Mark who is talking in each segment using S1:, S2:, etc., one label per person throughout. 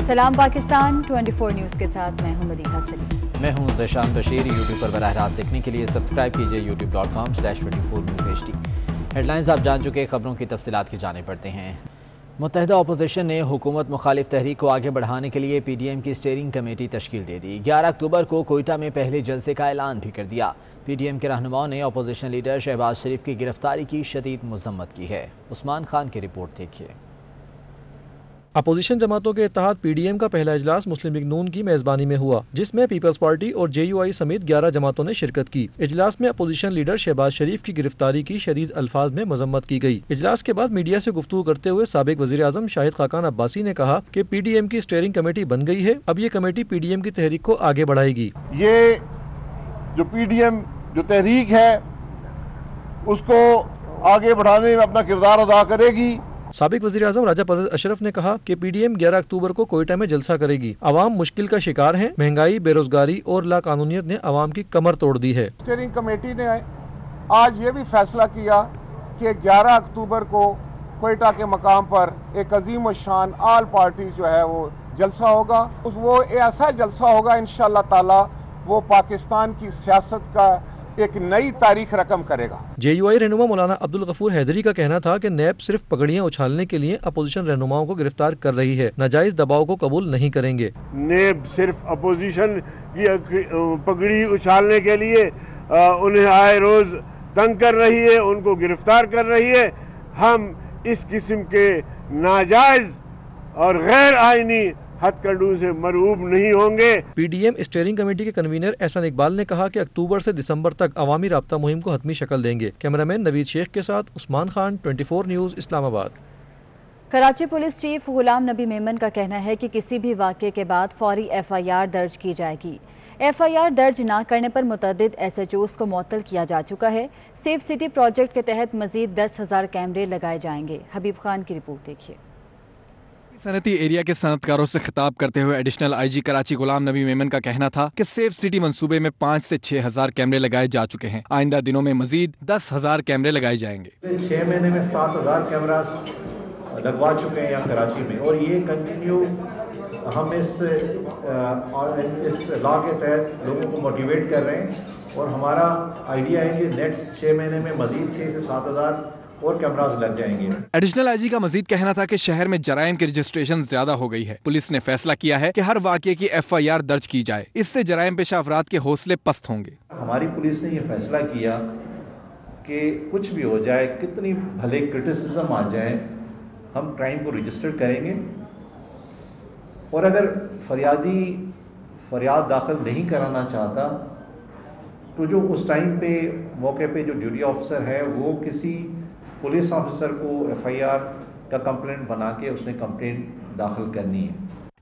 S1: सलाम पाकिस्तान 24 न्यूज़ के साथ मैं हूं मदीहा सलीम।
S2: मैं हूं ज़शान बशीर। यूट्यूब पर बराह रास्त देखने के लिए सब्सक्राइब कीजिए youtube.com/24newshd। हेडलाइंस आप जान चुके, खबरों की तफसीलात की जाने पड़ते हैं। मुत्तहिदा अपोजिशन ने हुकूमत मुखालिफ तहरीक को आगे बढ़ाने के लिए PDM की स्टीयरिंग कमेटी तश्कील दे दी। 11 अक्टूबर को कोयटा में पहले जलसे का ऐलान भी कर दिया। PDM के रहनुमाओं ने अपोजिशन लीडर शहबाज शरीफ की गिरफ्तारी की शदीद मजम्मत की है। उस्मान खान की रिपोर्ट देखिए।
S3: अपोजिशन जमातों के इत्तेहाद PDM का पहला इजलास मुस्लिम लीग नून की मेजबानी में हुआ, जिसमें पीपल्स पार्टी और JUI समेत 11 जमातों ने शिरकत की। इजलास में अपोजिशन लीडर शहबाज शरीफ की गिरफ्तारी की शदीद अल्फाज में मजम्मत की गई। इजलास के बाद मीडिया से गुफ्तगू करते हुए साबिक वजीर आजम शाहिद खाकान अब्बासी ने कहा कि PDM की स्टीयरिंग कमेटी बन गई है, अब ये कमेटी PDM की तहरीक को आगे बढ़ाएगी।
S4: ये जो PDM जो तहरीक है उसको आगे बढ़ाने में अपना किरदार अदा करेगी।
S3: साबिक वज़ीर आज़म राजा परवेज़ अशरफ ने कहा कि PDM 11 अक्टूबर को कोयटा में जलसा करेगी। आवाम मुश्किल का शिकार हैं, महंगाई, बेरोजगारी और लाकानूनियत ने आवाम की कमर तोड़ दी है।
S4: स्टीयरिंग कमेटी ने आज ये भी फैसला किया कि 11 अक्टूबर को कोयटा के मकाम पर एक अजीम शान आल पार्टी जो है वो जलसा होगा। वो ऐसा जलसा होगा इंशाअल्लाह ताला वो पाकिस्तान की सियासत का एक नई तारीख रकम करेगा।
S3: JUI रहनुमा मौलाना अब्दुल गफूर हैदरी का कहना था कि नैब सिर्फ पगड़ियां उछालने के लिए अपोजिशन रहनुमाओं को गिरफ्तार कर रही है, नाजायज दबाव को कबूल नहीं करेंगे।
S5: नैब सिर्फ अपोजिशन की पगड़ी उछालने के लिए उन्हें आए रोज तंग कर रही है, उनको गिरफ्तार कर रही है। हम इस किस्म के नाजायज और गैर आईनी हथकंडों से मरऊब नहीं होंगे।
S3: PDM स्टीयरिंग कमेटी के कन्वीनर एहसन इकबाल ने कहा कि अक्टूबर से दिसंबर तक अवामी राब्ता मुहिम को हतमी शक्ल देंगे। कैमरामैन नवीद शेख के साथ Usman Khan, 24 news, Islamabad.
S1: Karachi police chief Ghulam Nabi Memon का कहना है कि किसी भी वाक़े के बाद फौरी FIR दर्ज की जाएगी। FIR दर्ज न करने पर मुतअद्दिद SHOs को मुअत्तल किया जा चुका है। सेफ सिटी प्रोजेक्ट के तहत मजीद 10,000 कैमरे लगाए जाएंगे। हबीब खान की रिपोर्ट देखिए।
S6: सनती एरिया के सनतकारों से खिताब करते हुए एडिशनल IG कराची गुलाम नबी मेमन का कहना था कि सेफ सिटी मंसूबे में 5 से 6,000 कैमरे लगाए जा चुके हैं। आइंदा दिनों में मजीद 10,000 कैमरे लगाए जाएंगे।
S7: 6 महीने में 7,000 कैमरा लगवा चुके हैं यहाँ कराची में, और ये कंटिन्यू हम इस लॉ के तहत लोगों को मोटिवेट कर रहे हैं, और हमारा आइडिया है कि नेक्स्ट 6 महीने में मजीद 6 से 7,000 और कैमरास लग जाएंगे।
S6: एडिशनल IG का मजीद कहना था कि शहर में जराइम की रजिस्ट्रेशन ज्यादा हो गई है। पुलिस ने फैसला किया है कि हर वाक़े की FIR दर्ज की जाए, इससे जराइम पेशा अफराद के हौसले पस्त होंगे।
S7: हमारी पुलिस ने ये फैसला किया कि कुछ भी हो जाए, कितनी भले क्रिटिसिज्म आ जाए, हम क्राइम को रजिस्टर करेंगे, और अगर फरियादी फरियाद दाखिल नहीं कराना चाहता तो जो उस टाइम पे मौके पे जो ड्यूटी ऑफिसर है वो किसी पुलिस ऑफिसर को FIR का कंप्लेंट बना के उसने कंप्लेंट दाखिल करनी है।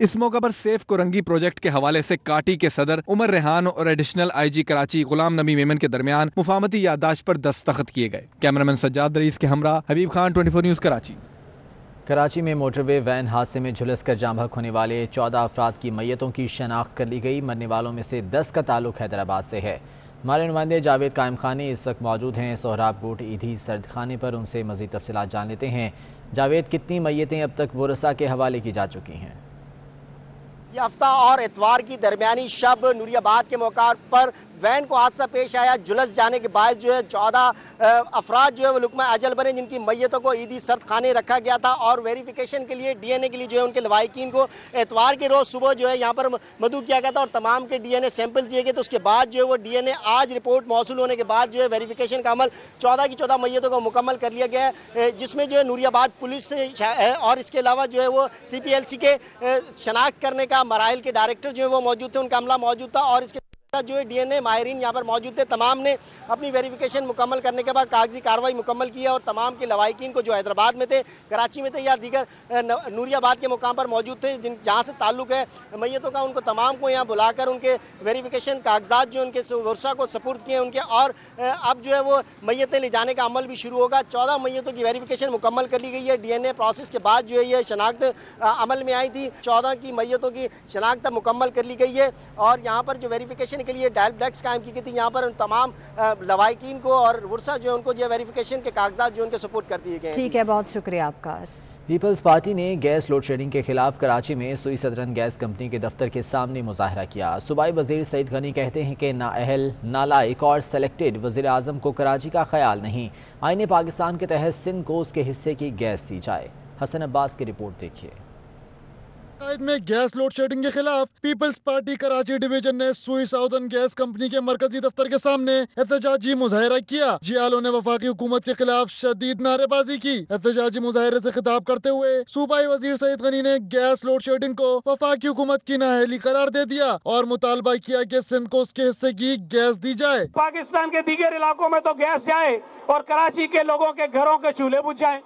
S6: इस मौके पर सेफ कोरंगी प्रोजेक्ट के हवाले से काटी के सदर उमर रेहान और एडिशनल IG कराची गुलाम नबी मेमन के दरमियान मुफाहमती याददाश्त पर दस्तखत किए गए। कैमरामैन सज्जाद रईस के हमरा हबीब खान, 24 न्यूज़ कराची।
S2: कराची में मोटरवे वैन हादसे में झुलस कर जाँ बहक होने वाले 14 अफराद की मैयतों की शनाख्त कर ली गई। मरने वालों में से 10 का ताल्लुक हैदराबाद से है। हमारे नुमाइंदे जावेद कायम खानी इस वक्त मौजूद हैं सोहराब गोट ईदी सर्द खाने पर, उनसे मज़ीद तफसीलात जान लेते हैं। जावेद, कितनी मैयतें अब तक वरसा के हवाले की जा चुकी हैं?
S8: हफ्ता और इतवार की दरमियानी शब नूरियाबाद के मौका पर वैन को हादसा पेश आया। जुलस जाने के बाद जो है 14 अफराद जो है वो लुकमा अजल बने, जिनकी मैयतों को ईदी सर्द खाने रखा गया था, और वेरिफिकेशन के लिए DNA के लिए जो है उनके लवाहिकीन को इतवार के रोज़ सुबह जो है यहाँ पर मदऊ किया गया था, और तमाम के DNA सैंपल दिए गए। तो उसके बाद जो है वो DNA आज रिपोर्ट मौसूल होने के बाद जो है वेरिफिकेशन का अमल 14 की 14 मैयतों को मुकम्मल कर लिया गया है, जिसमें जो है नूरियाबाद पुलिस है और इसके अलावा जो है वो CPLC के शनाख्त करने का मराइल के डायरेक्टर जो है वो मौजूद थे, उनका अमला मौजूद था, और इसके जो है DNA माहिरीन यहाँ पर मौजूद थे। तमाम ने अपनी वेरिफिकेशन मुकम्मल करने के बाद कागजी कार्रवाई मुकम्मल की है, और तमाम के लवाहिकीन को जो हैदराबाद में थे, कराची में थे या दीगर नूरियाबाद के मुकाम पर मौजूद थे जहाँ से ताल्लुक़ है मैयतों का, उनको तमाम को यहाँ बुलाकर उनके वेरिफिकेशन कागजात जो उनके वर्षा को सपुर्द किए उनके, और अब जो है वो मैयतें ले जाने का अमल भी शुरू होगा। 14 मैयतों की वेरिफिकेशन मुकम्मल कर ली गई है। DNA प्रोसेस के बाद जो है ये शनाख्त अमल में आई थी। 14 की मैयतों की शनाख्त मुकम्मल कर ली गई है, और यहाँ पर जो वेरिफिकेशन के लिए डायल डेस्क कायम की गई थी, यहाँ पर तमाम लवाहिकीन को और वर्षा जो है उनको जो वेरिफिकेशन के कागजात जो उनके सपोर्ट कर दिए गए।
S1: ठीक है, बहुत शुक्रिया आपका।
S2: پیپلز پارٹی نے گیس لوڈ شیڈنگ کے خلاف کراچی میں سوئی سدرن گیس کمپنی کے دفتر کے سامنے مظاہرہ کیا۔ صوبائی وزیر سعید غنی کہتے ہیں کہ نااہل، نالائق اور سلیکٹڈ وزیر اعظم کو کراچی کا خیال نہیں، آئین پاکستان کے تحت سندھ کو اس کے حصے کی گیس دی جائے۔ حسن عباس کی رپورٹ دیکھیے۔
S9: میں گیس لوڈ شیڈنگ کے خلاف پیپلز پارٹی کراچی ڈویژن نے سوئی ساؤدرن گیس کمپنی کے مرکزی دفتر کے سامنے احتجاجی مظاہرہ کیا۔ جیالوں نے وفاقی حکومت کے خلاف شدید نعرے بازی کی۔ احتجاجی مظاہرے سے خطاب کرتے ہوئے صوبائی وزیر سعید غنی نے گیس لوڈ شیڈنگ کو وفاقی حکومت کی نااہلی قرار دے دیا اور مطالبہ کیا کہ سندھ کو اس کے حصے کی گیس دی جائے۔
S10: پاکستان کے دیگر علاقوں میں تو گیس جائے اور کراچی کے لوگوں کے گھروں کے چولہے بجھ جائیں۔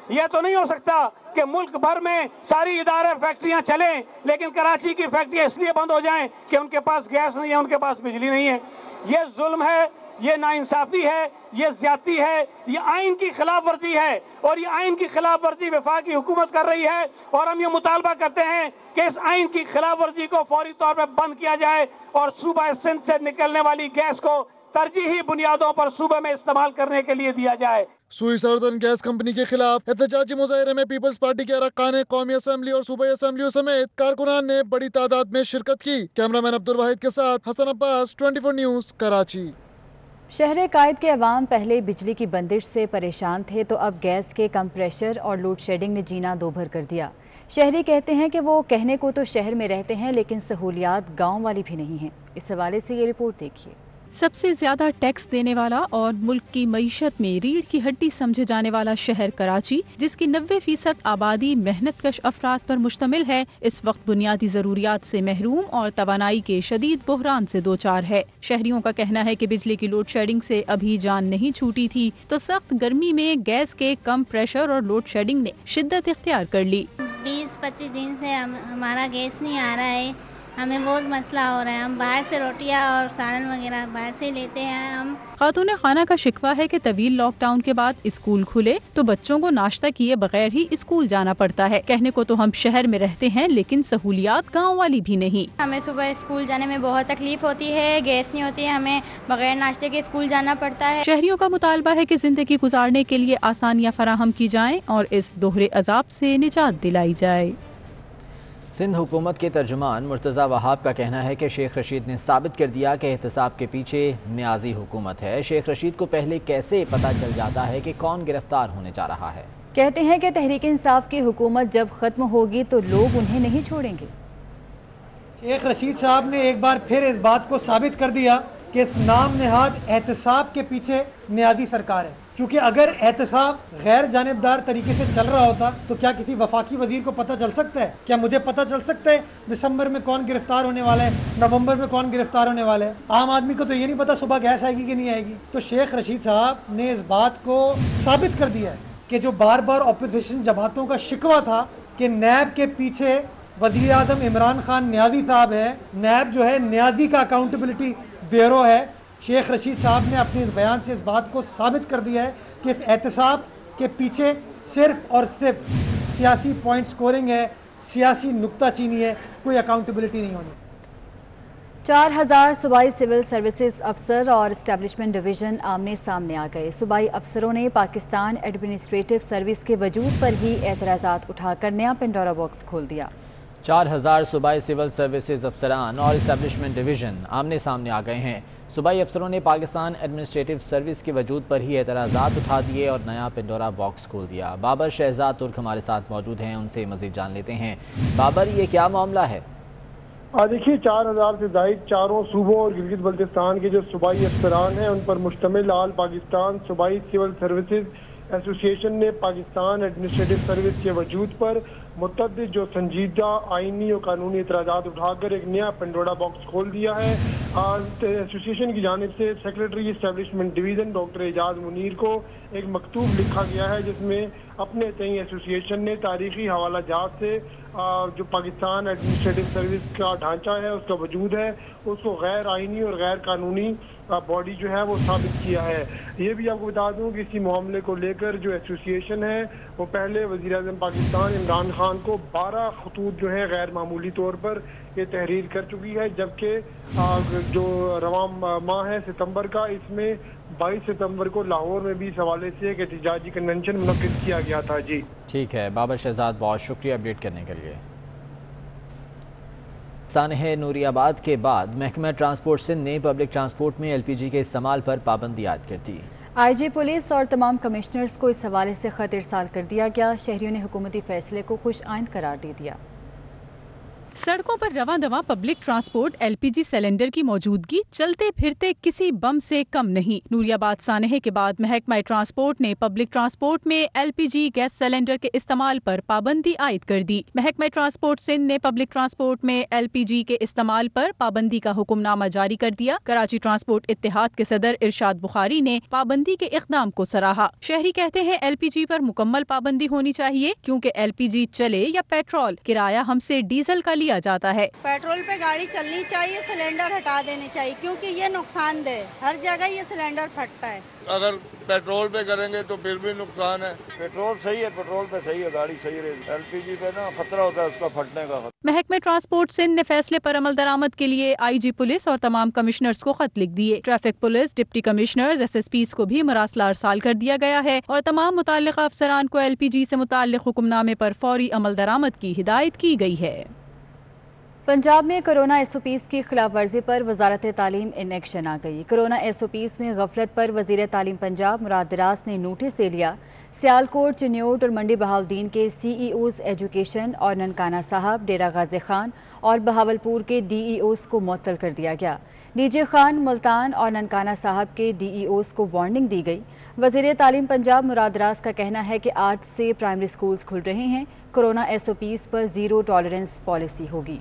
S10: یہ تو نہیں ہو سکتا کہ ملک بھر میں ساری ادارے فیکٹریاں چلیں لیکن کراچی کی فیکٹریاں اس لیے بند ہو جائیں کہ ان کے پاس گیس نہیں ہے، ان کے پاس بجلی نہیں ہے۔ یہ ظلم ہے، یہ ناانصافی ہے، یہ زیادتی ہے، یہ آئین کی خلاف ورزی ہے اور یہ آئین کی خلاف ورزی وفاقی حکومت کر رہی ہے اور ہم یہ مطالبہ کرتے ہیں کہ اس آئین کی خلاف ورزی کو فوری طور پر بند کیا جائے اور صوبہ سندھ سے نکلنے والی گیس کو ترجیحی بنیادوں پر صوبے میں استعمال کرنے کے لیے دیا جائے۔
S9: سوئی ساؤدرن گیس کمپنی کے خلاف احتجاجی مظاہرے میں پیپلز پارٹی کے ارکان قومی اسمبلی اور صوبائی اسمبلیوں سمیت کارکنان نے بڑی تعداد میں شرکت کی۔ کیمرہ مین عبدالواحد کے ساتھ حسن عباس، 24 نیوز، کراچی۔
S1: شہر قائد کے عوام پہلے بجلی کی بندش سے پریشان تھے تو اب گیس کے کم پریشر اور لوڈ شیڈنگ نے جینا دو بھر کر دیا۔ شہری کہتے ہیں کہ وہ کہنے کو تو شہر میں رہتے ہیں لیکن سہولیات گاؤں والی بھی نہیں ہیں۔ اس حوالے سے یہ رپورٹ دیکھیے۔
S11: سب سے زیادہ ٹیکس دینے والا اور ملک کی معیشت میں ریڑھ کی ہڈی سمجھے جانے والا شہر کراچی، جس کی 90% آبادی محنت کش افراد پر مشتمل ہے، اس وقت بنیادی ضروریات سے محروم اور توانائی کے شدید بحران سے دوچار ہے۔ شہریوں کا کہنا ہے کہ بجلی کی لوڈ شیڈنگ سے ابھی جان نہیں چھوٹی تھی تو سخت گرمی میں گیس کے کم پریشر اور لوڈ شیڈنگ نے شدت اختیار کر لی۔
S12: 20-25 دن سے ہمارا گیس نہیں آ رہا ہے، ہمیں بہت مسئلہ ہو رہا ہے۔ ہم باہر سے روٹیاں اور سالن وغیرہ باہر سے لیتے ہیں۔
S11: خاتون خانہ کا شکوہ ہے کہ طویل لاک ڈاؤن کے بعد اسکول کھلے تو بچوں کو ناشتہ کیے بغیر ہی اسکول جانا پڑتا ہے۔ کہنے کو تو ہم شہر میں رہتے ہیں لیکن سہولیات گاؤں والی بھی نہیں۔
S12: ہمیں صبح اسکول جانے میں بہت تکلیف ہوتی ہے، گیس نہیں ہوتی ہے، ہمیں بغیر ناشتے کے اسکول جانا پڑتا ہے۔
S11: شہریوں کا مطالبہ ہے کہ زندگی گزارنے کے لیے آسانیاں فراہم کی جائیں اور اس دوہرے عذاب سے نجات دلائی جائے۔
S2: سندھ حکومت کے ترجمان مرتضی وہاب کا کہنا ہے کہ شیخ رشید نے ثابت کر دیا کہ احتساب کے پیچھے نیازی حکومت ہے۔ شیخ رشید کو پہلے کیسے پتہ چل جاتا ہے کہ کون گرفتار ہونے جا رہا ہے؟
S1: کہتے ہیں کہ تحریک انصاف کی حکومت جب ختم ہوگی تو لوگ انہیں نہیں چھوڑیں گے۔
S13: شیخ رشید صاحب نے ایک بار پھر اس بات کو ثابت کر دیا کہ اس نام نہاد احتساب کے پیچھے نیازی سرکار ہے، کیونکہ اگر احتساب غیر جانبدار طریقے سے چل رہا ہوتا تو کیا کسی وفاقی وزیر کو پتہ چل سکتا ہے؟ کیا مجھے پتہ چل سکتا ہے دسمبر میں کون گرفتار ہونے والا ہے، نومبر میں کون گرفتار ہونے والا ہے؟ عام آدمی کو تو یہ نہیں پتا صبح گیس آئے گی کہ نہیں آئے گی۔ تو شیخ رشید صاحب نے اس بات کو ثابت کر دیا ہے کہ جو بار بار اپوزیشن جماعتوں کا شکوہ تھا کہ نیب کے پیچھے وزیر اعظم عمران خان نیازی صاحب ہے، نیب جو ہے نیازی کا اکاؤنٹیبلٹی بیورو ہے، شیخ رشید صاحب نے اپنے اس بیان سے اس بات کو ثابت کر دیا ہے کہ اس احتساب کے پیچھے صرف اور صرف سیاسی پوائنٹ سکورنگ ہے، سیاسی نکتہ چینی ہے، کوئی اکاؤنٹیبلٹی نہیں ہونی۔
S1: 4000 صوبائی سول سروسز افسر اور اسٹیبلشمنٹ ڈویژن آمنے سامنے آ گئے۔ صوبائی افسروں نے پاکستان ایڈمنسٹریٹو سروس کے وجود پر ہی اعتراضات اٹھا کر نیا پنڈورا باکس کھول دیا۔
S2: 4000 صوبائی سول سروسز افسران اور اسٹیبلشمنٹ ڈویژن آمنے سامنے آ گئے ہیں۔ صوبائی افسروں نے پاکستان ایڈمنسٹریٹو سروس کے وجود پر ہی اعتراضات اٹھا دیے اور نیا پنڈورا باکس کھول دیا۔ بابر شہزاد ترک ہمارے ساتھ موجود ہیں، ان سے مزید جان لیتے ہیں۔ بابر، یہ کیا معاملہ ہے؟
S14: دیکھیے 4000 سے زائد چاروں صوبوں اور گلگت بلتستان کے جو صوبائی افسران ہیں ان پر مشتمل آل پاکستان صوبائی سول سروسز ایسوسی ایشن نے پاکستان ایڈمنسٹریٹو سروس کے وجود پر متعدد جو سنجیدہ آئینی اور قانونی اعتراضات اٹھا کر ایک نیا پنڈورا باکس کھول دیا ہے۔ ایسوسی ایشن کی جانب سے سیکریٹری اسٹیبلشمنٹ ڈویژن ڈاکٹر اعجاز منیر کو ایک مکتوب لکھا گیا ہے جس میں اپنے تئیں ایسوسی ایشن نے تاریخی حوالہ جات سے جو پاکستان ایڈمنسٹریٹو سروس کا ڈھانچہ ہے، اس کا وجود ہے، اس کو غیر آئینی اور غیر قانونی बॉडी जो है वो साबित किया है। ये भी आपको बता दूं कि इसी मामले को लेकर जो एसोसिएशन है वो पहले वज़ीर आज़म पाकिस्तान इमरान खान को 12 खतूत जो हैं गैर मामूली तौर पर ये तहरीर कर चुकी है, जबकि जो रवां माह है सितंबर का, इसमें 22 सितंबर को लाहौर में भी इस हवाले से एक एहतजाजी कन्वेंशन मुनक्किद किया गया था। जी
S2: ठीक है बाबर शहजाद, बहुत शुक्रिया अपडेट करने के लिए। सानह नूरियाबाद के बाद महकमा ट्रांसपोर्ट सिंध ने पब्लिक ट्रांसपोर्ट में LPG के इस्तेमाल पर पाबंदी आयद कर दी।
S1: IG पुलिस और तमाम कमिश्नर्स को इस हवाले से खत इरसाल कर दिया गया। शहरियों ने हुकूमती फैसले को खुश आइंद करार दे दिया।
S11: सड़कों पर रवां दवा पब्लिक ट्रांसपोर्ट LPG सिलेंडर की मौजूदगी चलते फिरते किसी बम से कम नहीं। नूरियाबाद सानहे के बाद महकमा ट्रांसपोर्ट ने पब्लिक ट्रांसपोर्ट में LPG गैस सिलेंडर के इस्तेमाल पर पाबंदी आयद कर दी। महकमा ट्रांसपोर्ट सिंध ने पब्लिक ट्रांसपोर्ट में LPG के इस्तेमाल पर पाबंदी का हुक्मनामा जारी कर दिया। कराची ट्रांसपोर्ट इत्तेहाद के सदर इरशाद बुखारी ने पाबंदी के इक़दाम को सराहा। शहरी कहते हैं LPG पर मुकम्मल पाबंदी होनी चाहिए, क्योंकि LPG चले या पेट्रोल, किराया हमसे डीजल का लिया जाता है।
S15: पेट्रोल पे गाड़ी चलनी चाहिए, सिलेंडर हटा देने चाहिए, क्योंकि ये नुकसानदेह, हर जगह ये सिलेंडर फटता है।
S16: अगर पेट्रोल पे करेंगे तो फिर भी नुकसान है। पेट्रोल सही है, पेट्रोल पे सही है, गाड़ी सही रहेगी। LPG पे ना खतरा होता है उसका फटने का।
S11: महकमा ट्रांसपोर्ट सिंध ने फैसले पर अमल दरामद के लिए IG पुलिस और तमाम कमिश्नर्स को खत लिख दिए। Traffic police, deputy commissioners, SSPs को भी मरासला अरसाल कर दिया गया है और तमाम मुताल्लिक़ अफसरान को LPG से मुताल्लिक़ हुक्मनामे पर फौरी अमल दरामद की हिदायत की गई है।
S1: पंजाब में कोरोना SOPs की खिलाफ वर्जी पर वजारत तालीम इन एक्शन आ गई। कोरोना SOPs में गफलत पर वजीर तालीम पंजाब मुराद दराज ने नोटिस दे लिया। सियालकोट, चिन्योट और मंडी बहाउद्दीन के CEOs एजुकेशन और ननकाना साहब, डेरा गाजी खान और बहावलपुर के DEOs को मुअत्तल कर दिया गया। DJ खान, मुल्तान और ननकाना साहब के DEOs को वार्निंग दी गई। वजीर तालीम पंजाब मुराद दराज का कहना है कि आज से प्राइमरी स्कूल्स खुल रहे हैं। कोरोना SOPs पर ज़ीरो टॉलरेंस पॉलिसी होगी।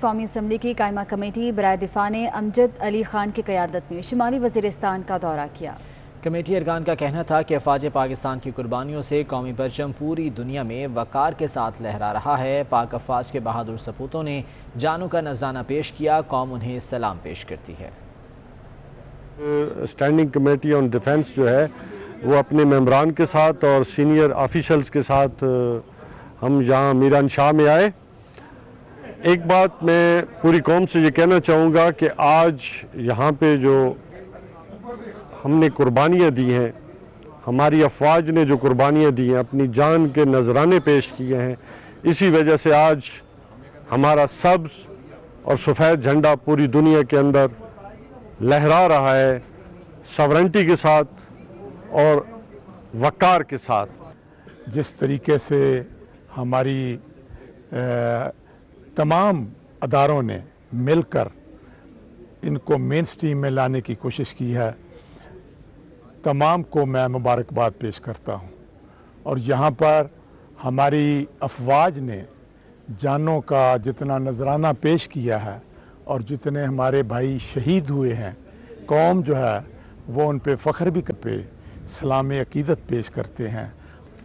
S1: कौमी असम्बली की कायमा कमेटी बराए दिफा ने अमजद अली खान की क़यादत में शुमाली वज़ीरिस्तान का दौरा किया।
S2: कमेटी अरकान का कहना था कि अफवाज पाकिस्तान की कुर्बानियों से कौमी परचम पूरी दुनिया में वक़ार के साथ लहरा रहा है। पाक अफवाज के बहादुर सपूतों ने जानों का नजराना पेश किया, कौम उन्हें सलाम पेश करती है।
S5: स्टैंडिंग कमेटी ऑन डिफेंस जो है वो अपने मेंबरान के साथ और सीनियर ऑफिशल्स के साथ हम यहाँ मीरान शाह में आए। एक बात मैं पूरी कौम से ये कहना चाहूँगा कि आज यहाँ पे जो हमने कुर्बानियाँ दी हैं, हमारी अफवाज ने जो कुर्बानियाँ दी हैं, अपनी जान के नजराने पेश किए हैं, इसी वजह से आज हमारा सब्ज़ और सफ़ेद झंडा पूरी दुनिया के अंदर लहरा रहा है, सॉवरेंटी के साथ और वक़ार के साथ।
S17: जिस तरीके से हमारी तमाम अदारों ने मिलकर इनको मेन स्ट्रीम में लाने की कोशिश की है, तमाम को मैं मुबारकबाद पेश करता हूँ। और यहाँ पर हमारी अफवाज ने जानों का जितना नजराना पेश किया है और जितने हमारे भाई शहीद हुए हैं, कौम जो है वो उन पे फ़ख्र भी पे सलाम अकीदत पेश करते हैं।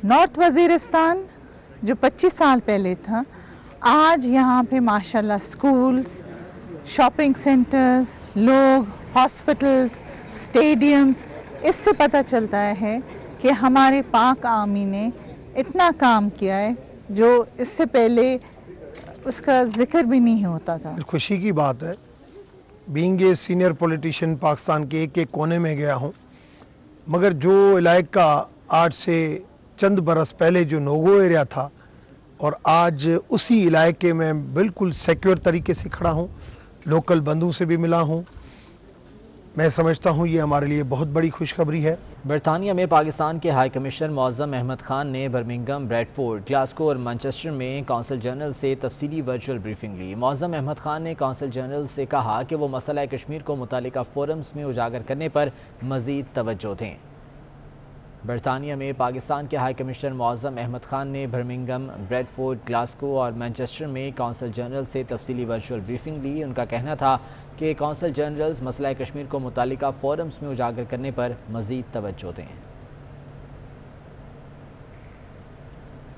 S18: नॉर्थ वज़ीरिस्तान जो 25 साल पहले था, आज यहाँ पे माशाल्लाह स्कूल्स, शॉपिंग सेंटर्स, लोग, हॉस्पिटल्स, स्टेडियम्स, इससे पता चलता है कि हमारे पाक आर्मी ने इतना काम किया है जो इससे पहले उसका जिक्र भी नहीं होता था।
S19: खुशी की बात है, being a senior politician Pakistan के एक कोने में गया हूँ, मगर जो इलाका आज से चंद बरस पहले जो नोगो एरिया था और आज उसी इलाके में बिल्कुल सिक्योर तरीके से खड़ा हूँ, लोकल बंधुओं से भी मिला हूँ, मैं समझता हूँ ये हमारे लिए बहुत बड़ी खुशखबरी है।
S2: बरतानिया में पाकिस्तान के हाई कमिश्नर मौज़म अहमद खान ने बर्मिंघम, ब्रैडफोर्ड, ग्लासगो और मैनचेस्टर में कौंसल जनरल से तफसीली वर्चुअल ब्रीफिंग ली। मौज़म अहमद खान ने कौंसल जनरल से कहा कि वो मसला कश्मीर को मुतालिका फोरम्स में उजागर करने पर मज़ीद तवज्जो दें। बरतानिया में पाकिस्तान के हाई कमिश्नर मौज़म अहमद खान ने बर्मिंघम, ब्रैडफोर्ड, ग्लासगो और मैनचेस्टर में कौंसल जनरल से तफसीली वर्चुअल ब्रीफिंग ली। उनका कहना था कि कौंसल जनरल्स मसला कश्मीर को मुतालिका फोरम्स में उजागर करने पर मज़ीद तवज्जो दें।